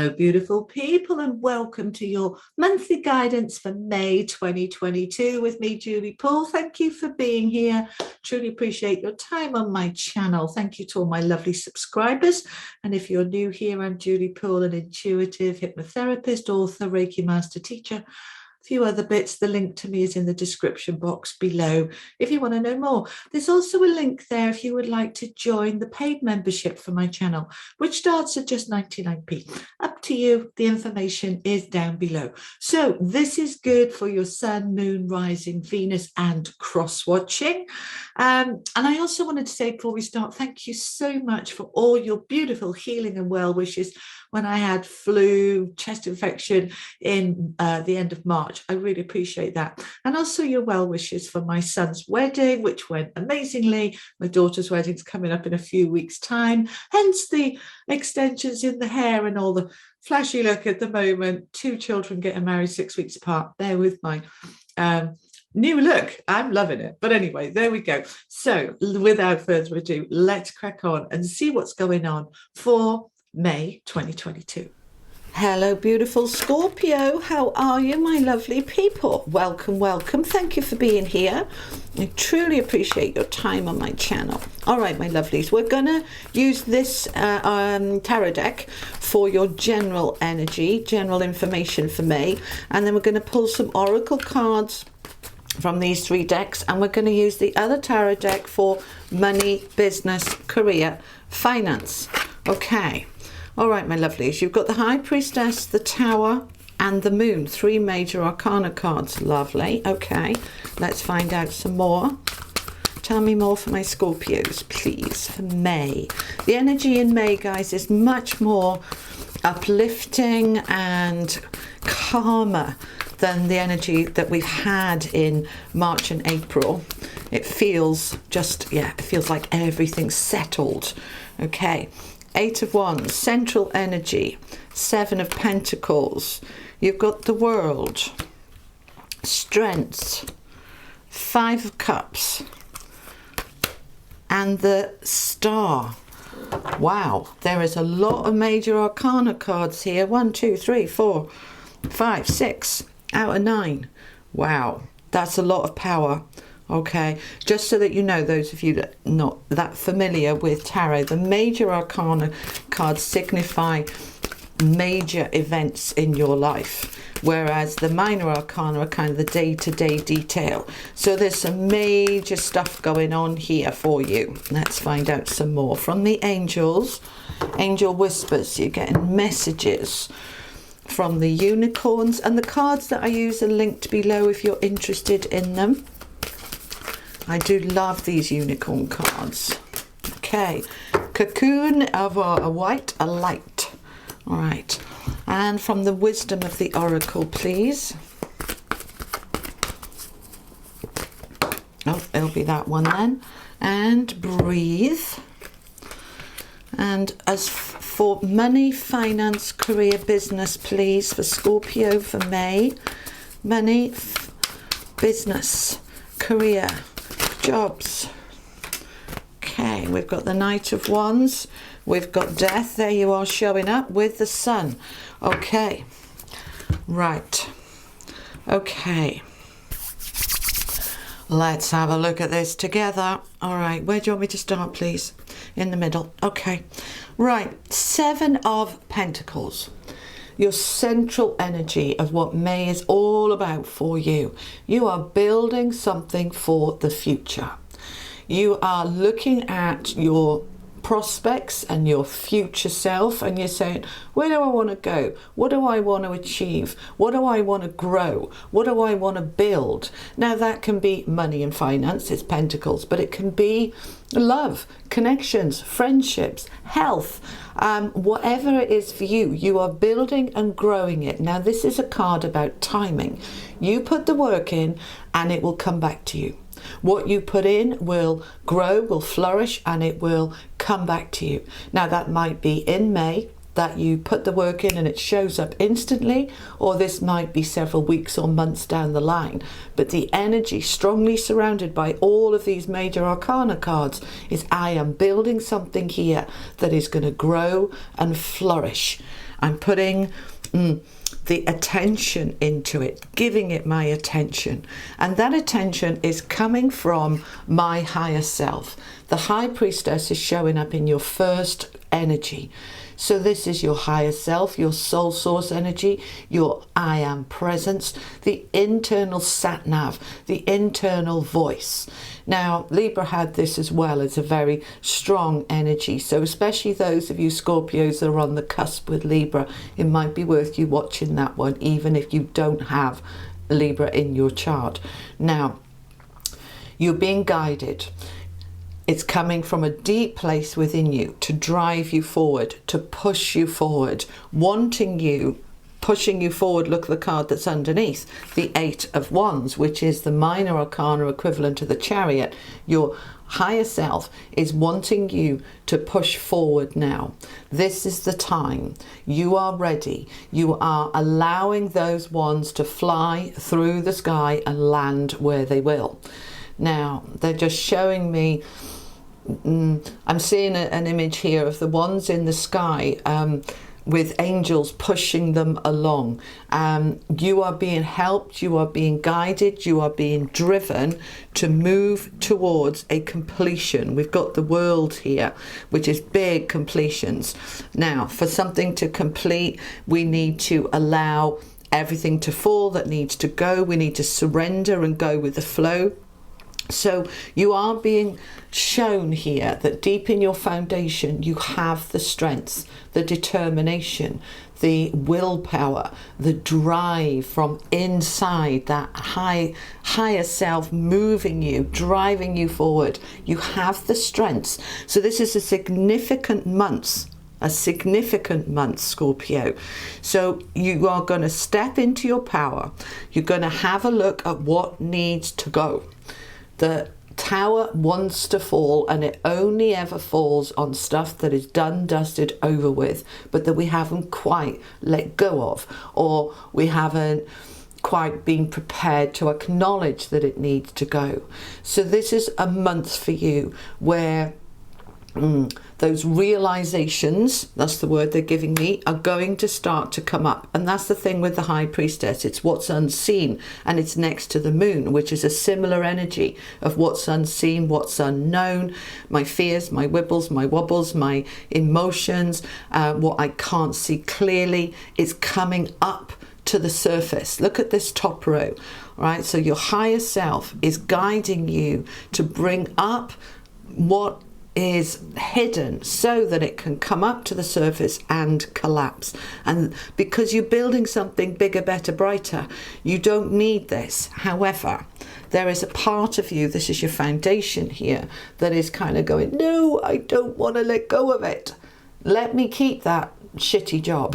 Hello, beautiful people, and welcome to your monthly guidance for May 2022 with me, Julie Poole. Thank you for being here. Truly appreciate your time on my channel. Thank you to all my lovely subscribers. And if you're new here, I'm Julie Poole, an intuitive hypnotherapist, author, Reiki master teacher. A few other bits. The link to me is in the description box below if you want to know more. There's also a link there if you would like to join the paid membership for my channel, which starts at just 99p. Up to you. The information is down below. So this is good for your sun, moon, rising, Venus, and cross watching. And I also wanted to say before we start, thank you so much for all your beautiful healing and well wishes when I had flu, chest infection in the end of March. I really appreciate that. And also your well wishes for my son's wedding, which went amazingly. My daughter's wedding's coming up in a few weeks' time, hence the extensions in the hair and all the flashy look at the moment. 2 children getting married 6 weeks apart. There with my new look. I'm loving it. But anyway, there we go. So without further ado, let's crack on and see what's going on for May 2022. Hello, beautiful Scorpio. How are you, my lovely people? Welcome, welcome. Thank you for being here. I truly appreciate your time on my channel. All right, my lovelies, we're going to use this tarot deck for your general energy, general information for May. And then we're going to pull some oracle cards from these 3 decks. And we're going to use the other tarot deck for money, business, career, finance. Okay. All right, my lovelies, you've got the High Priestess, the Tower, and the Moon. 3 major Arcana cards. Lovely. Okay, let's find out some more. Tell me more for my Scorpios, please, for May. The energy in May, guys, is much more uplifting and calmer than the energy that we've had in March and April. It feels just, yeah, it feels like everything's settled. Okay. 8 of Wands, central energy, 7 of Pentacles. You've got the World, Strength, 5 of Cups, and the Star. Wow, there is a lot of major Arcana cards here. 1, 2, 3, 4, 5, 6 out of 9. Wow, that's a lot of power. Okay, just so that you know, those of you that are not that familiar with tarot, the major Arcana cards signify major events in your life, whereas the minor Arcana are kind of the day-to-day detail. So there's some major stuff going on here for you. Let's find out some more from the angels. Angel whispers, you're getting messages from the unicorns, and the cards that I use are linked below if you're interested in them. I do love these unicorn cards. Okay, cocoon of a white, a light. All right, and from the wisdom of the oracle, please. Oh, it'll be that one then. And breathe. And as for money, finance, career, business, please, for Scorpio for May. Money, business, career, jobs. Okay, we've got the Knight of Wands, we've got Death. There you are, showing up with the Sun. Okay, right. Okay, let's have a look at this together. All right, where do you want me to start, please? In the middle. Okay, right. 7 of Pentacles. Your central energy of what May is all about for you. You are building something for the future. You are looking at your prospects and your future self, and you're saying, where do I want to go? What do I want to achieve? What do I want to grow? What do I want to build? Now that can be money and finance, it's Pentacles, but it can be love, connections, friendships, health, whatever it is for you. You are building and growing it. Now this is a card about timing. You put the work in and it will come back to you. What you put in will grow, will flourish, and it will come back to you. Now that might be in May, that you put the work in and it shows up instantly, or this might be several weeks or months down the line. But the energy strongly surrounded by all of these major Arcana cards is, I am building something here that is going to grow and flourish. I'm putting the attention into it, giving it my attention. And that attention is coming from my higher self. The High Priestess is showing up in your first energy. So this is your higher self, your soul source energy, your I am presence, the internal sat nav, the internal voice. Now, Libra had this as well as a very strong energy. So especially those of you Scorpios that are on the cusp with Libra, it might be worth you watching that one, even if you don't have Libra in your chart. Now, you're being guided. It's coming from a deep place within you to drive you forward, to push you forward, wanting you, pushing you forward. Look at the card that's underneath, the Eight of Wands, which is the minor arcana equivalent to the Chariot. Your higher self is wanting you to push forward now. This is the time. You are ready. You are allowing those wands to fly through the sky and land where they will. Now, they're just showing me, I'm seeing an image here of the wands in the sky with angels pushing them along. You are being helped, you are being guided, you are being driven to move towards a completion. We've got the world here, which is big completions. Now, for something to complete, we need to allow everything to fall that needs to go. We need to surrender and go with the flow. So you are being shown here that deep in your foundation, you have the strength, the determination, the willpower, the drive from inside, that higher self moving you, driving you forward. You have the strength. So this is a significant month, Scorpio. So you are going to step into your power. You're going to have a look at what needs to go. The tower wants to fall, and it only ever falls on stuff that is done, dusted, over with, but that we haven't quite let go of, or we haven't quite been prepared to acknowledge that it needs to go. So this is a month for you where those realizations, that's the word they're giving me, are going to start to come up. And that's the thing with the High Priestess. It's what's unseen, and it's next to the moon, which is a similar energy of what's unseen, what's unknown, my fears, my wibbles, my wobbles, my emotions, what I can't see clearly is coming up to the surface. Look at this top row, right? So your higher self is guiding you to bring up what is hidden so that it can come up to the surface and collapse. And because you're building something bigger, better, brighter, you don't need this. However, there is a part of you, this is your foundation here, that is kind of going, no, I don't want to let go of it. Let me keep that shitty job.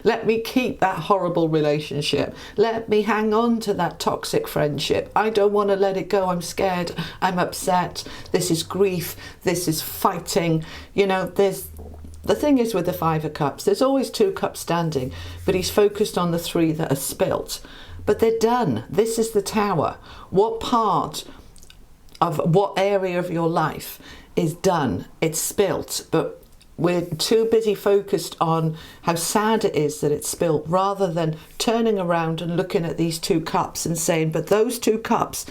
Let me keep that horrible relationship. Let me hang on to that toxic friendship. I don't want to let it go. I'm scared. I'm upset. This is grief. This is fighting. You know, the thing is with the Five of Cups, there's always two cups standing, but he's focused on the three that are spilt. But they're done. This is the Tower. What part of what area of your life is done? It's spilt, but we're too busy focused on how sad it is that it's spilt, rather than turning around and looking at these two cups and saying, but those two cups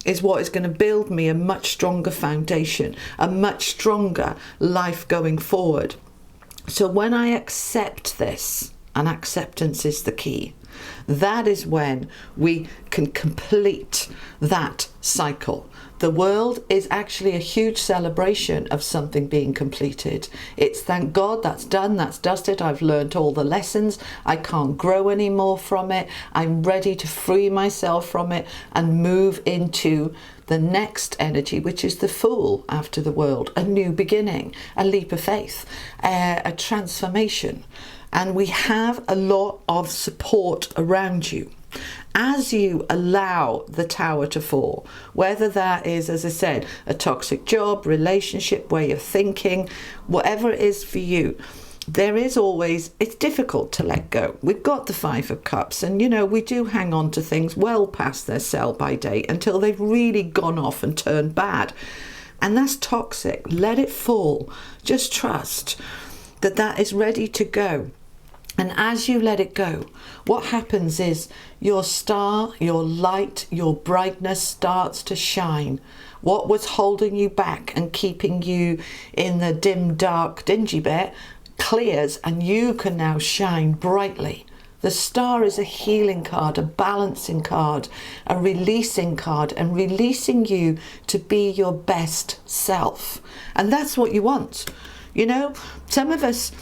is what is going to build me a much stronger foundation, a much stronger life going forward. So when I accept this, and acceptance is the key, that is when we can complete that cycle. The world is actually a huge celebration of something being completed. It's thank God, that's done, that's dusted, I've learned all the lessons, I can't grow anymore from it, I'm ready to free myself from it and move into the next energy, which is the Fool after the world, a new beginning, a leap of faith, a transformation. And we have a lot of support around you as you allow the Tower to fall, whether that is, as I said, a toxic job, relationship, way of thinking, whatever it is for you. There is always, it's difficult to let go. We've got the Five of Cups, and you know, we do hang on to things well past their sell-by date until they've really gone off and turned bad. And that's toxic. Let it fall. Just trust that that is ready to go. And as you let it go, what happens is your star, your light, your brightness starts to shine. What was holding you back and keeping you in the dim, dark, dingy bit clears, and you can now shine brightly. The star is a healing card, a balancing card, a releasing card, and releasing you to be your best self. And that's what you want. You know, some of us,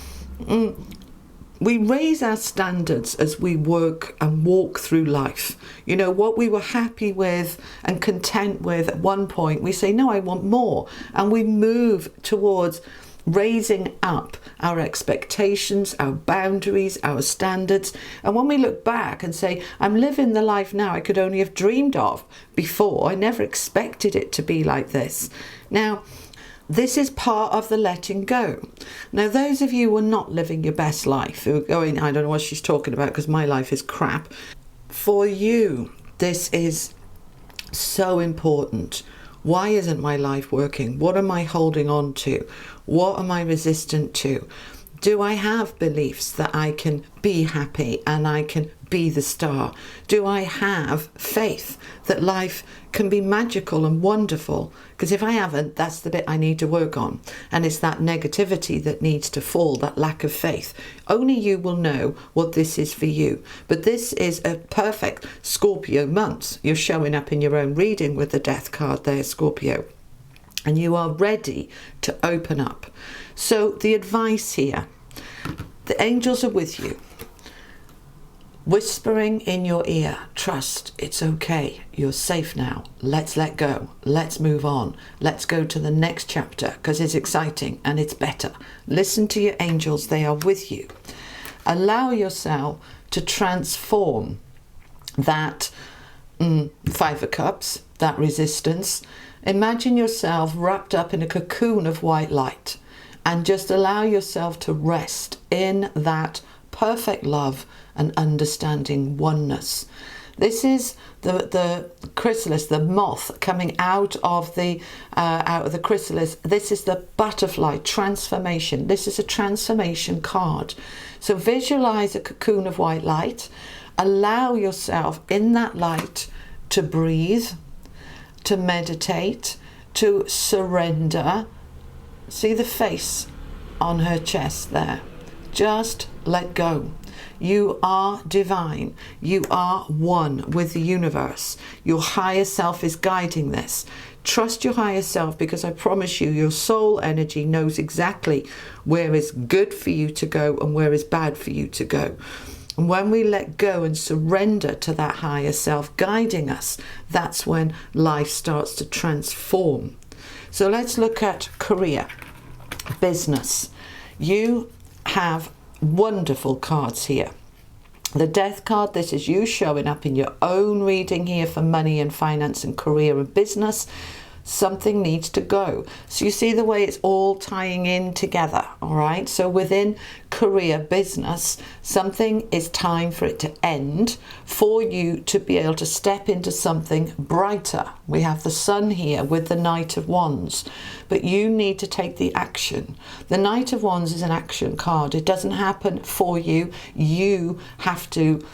we raise our standards as we work and walk through life. You know, what we were happy with and content with at one point, we say, no, I want more. And we move towards raising up our expectations, our boundaries, our standards. And when we look back and say, I'm living the life now I could only have dreamed of before, I never expected it to be like this. Now, this is part of the letting go. Now, those of you who are not living your best life, who are going, I don't know what she's talking about because my life is crap. For you, this is so important. Why isn't my life working? What am I holding on to? What am I resistant to? Do I have beliefs that I can be happy and I can be the star? Do I have faith that life can be magical and wonderful? Because if I haven't, that's the bit I need to work on. And it's that negativity that needs to fall, that lack of faith. Only you will know what this is for you. But this is a perfect Scorpio month. You're showing up in your own reading with the death card there, Scorpio. And you are ready to open up. So the advice here, the angels are with you, whispering in your ear, trust, it's okay, you're safe now, let's let go, let's move on, let's go to the next chapter because it's exciting and it's better. Listen to your angels, they are with you. Allow yourself to transform that Five of Cups, that resistance. Imagine yourself wrapped up in a cocoon of white light and just allow yourself to rest in that perfect love and understanding oneness. This is the chrysalis, the moth coming out of the chrysalis. This is the butterfly transformation. This is a transformation card. So visualize a cocoon of white light. Allow yourself in that light to breathe, to meditate, to surrender. See the face on her chest there. Just let go. You are divine. You are one with the universe. Your higher self is guiding this. Trust your higher self, because I promise you, your soul energy knows exactly where is good for you to go and where is bad for you to go. And when we let go and surrender to that higher self guiding us, that's when life starts to transform. So let's look at career, business. You have wonderful cards here. The death card, this is you showing up in your own reading here for money and finance and career and business. Something needs to go. So you see the way it's all tying in together, all right? So within career, business, something is time for it to end for you to be able to step into something brighter. We have the sun here with the Knight of Wands, but you need to take the action. The Knight of Wands is an action card. It doesn't happen for you. You have to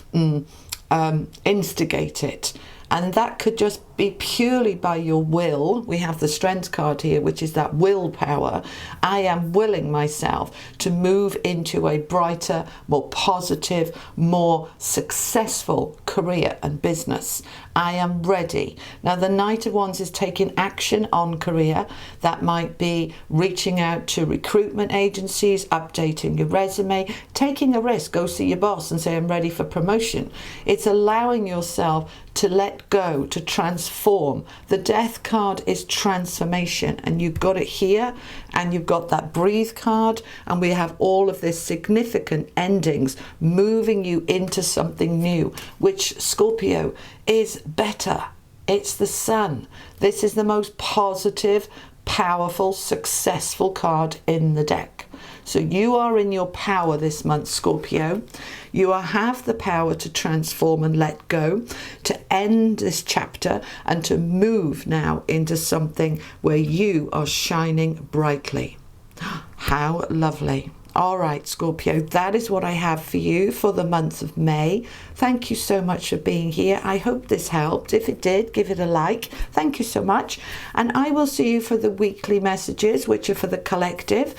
instigate it. And that could just be purely by your will. We have the Strength card here, which is that willpower. I am willing myself to move into a brighter, more positive, more successful career and business. I am ready. Now, the Knight of Wands is taking action on career. That might be reaching out to recruitment agencies, updating your resume, taking a risk. Go see your boss and say, I'm ready for promotion. It's allowing yourself to let go, to transform. The Death card is transformation, and you've got it here, and you've got that Breathe card, and we have all of this significant endings moving you into something new, which, Scorpio, is better. It's the sun. This is the most positive, powerful, successful card in the deck. So you are in your power this month, Scorpio. You have the power to transform and let go, to end this chapter and to move now into something where you are shining brightly. How lovely. All right, Scorpio, that is what I have for you for the month of May. Thank you so much for being here. I hope this helped. If it did, give it a like. Thank you so much. And I will see you for the weekly messages, which are for the collective.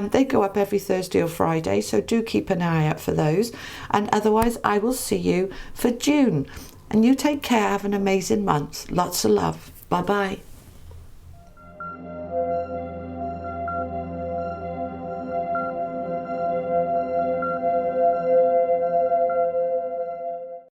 They go up every Thursday or Friday, so do keep an eye out for those. And otherwise, I will see you for June. And you take care. Have an amazing month. Lots of love. Bye-bye.